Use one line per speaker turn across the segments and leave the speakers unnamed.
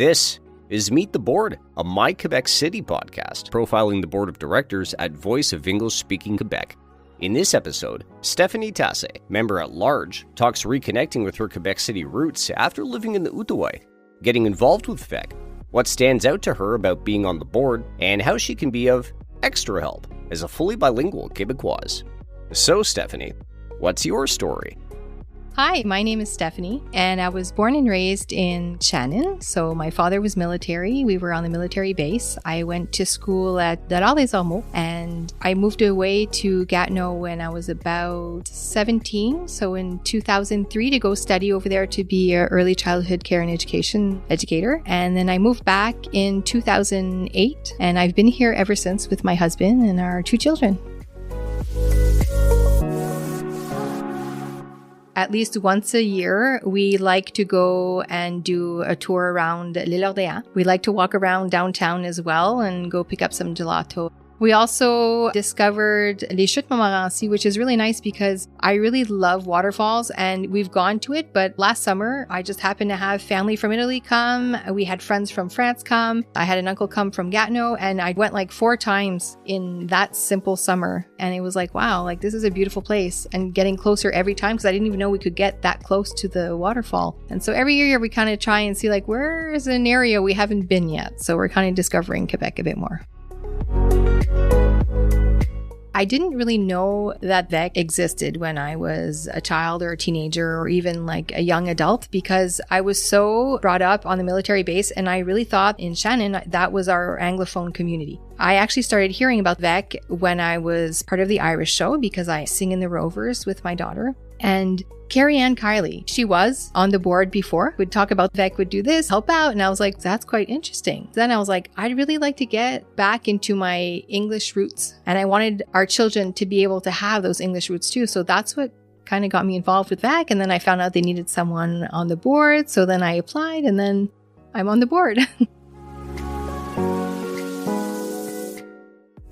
This is Meet the Board, a My Québec City podcast profiling the board of directors at Voice of English-speaking Québec. In this episode, Stéphanie Tassé, member at large, talks reconnecting with her Quebec City roots after living in the Outaouais, getting involved with VEC, what stands out to her about being on the board, and how she can be of extra help as a fully bilingual Québécoise. So, Stephanie, what's your story?
Hi, my name is Stephanie, and I was born and raised in Shannon. So my father was military. We were on the military base. I went to school at Doral des Ormeaux, and I moved away to Gatineau when I was about 17. So in 2003 to go study over there to be an early childhood care and education educator. And then I moved back in 2008, and I've been here ever since with my husband and our 2 children. At least once a year, we like to go and do a tour around l'Île Orléans. We like to walk around downtown as well and go pick up some gelato. We also discovered Les Chutes Montmorency, which is really nice because I really love waterfalls and we've gone to it. But last summer, I just happened to have family from Italy come. We had friends from France come. I had an uncle come from Gatineau, and I went like 4 times in that simple summer. And it was like, wow, like this is a beautiful place, and getting closer every time because I didn't even know we could get that close to the waterfall. And so every year we kind of try and see like, where is an area we haven't been yet? So we're kind of discovering Quebec a bit more. I didn't really know that VEC existed when I was a child or a teenager or even like a young adult because I was so brought up on the military base, and I really thought in Shannon that was our Anglophone community. I actually started hearing about VEC when I was part of the Irish show because I sing in the Rovers with my daughter. And Carrie Ann Kiley, she was on the board before, would talk about VEC would do this, help out. And I was like, that's quite interesting. Then I was like, I'd really like to get back into my English roots. And I wanted our children to be able to have those English roots too. So that's what kind of got me involved with VEC. And then I found out they needed someone on the board. So then I applied, and then I'm on the board.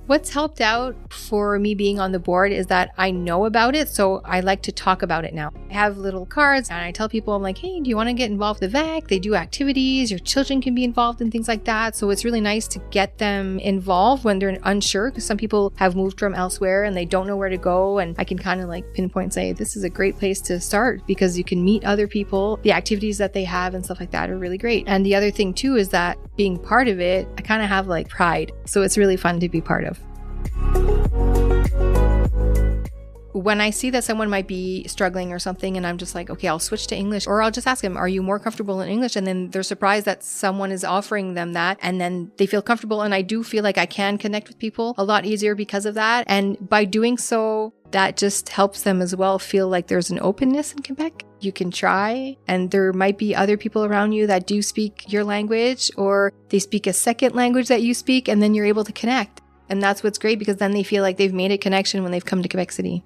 What's helped out for me being on the board is that I know about it, so I like to talk about it now. I have little cards, and I tell people, I'm like, hey, do you want to get involved with VEC? They do activities, your children can be involved in things like that. So it's really nice to get them involved when they're unsure, because some people have moved from elsewhere and they don't know where to go. And I can kind of like pinpoint and say, this is a great place to start because you can meet other people. The activities that they have and stuff like that are really great. And the other thing too is that being part of it, I kind of have like pride. So it's really fun to be part of. When I see that someone might be struggling or something, and I'm just like, okay, I'll switch to English, or I'll just ask them, are you more comfortable in English? And then they're surprised that someone is offering them that, and then they feel comfortable. And I do feel like I can connect with people a lot easier because of that. And by doing so, that just helps them as well feel like there's an openness in Quebec. You can try, and there might be other people around you that do speak your language, or they speak a second language that you speak, and then you're able to connect. And that's what's great, because then they feel like they've made a connection when they've come to Quebec City.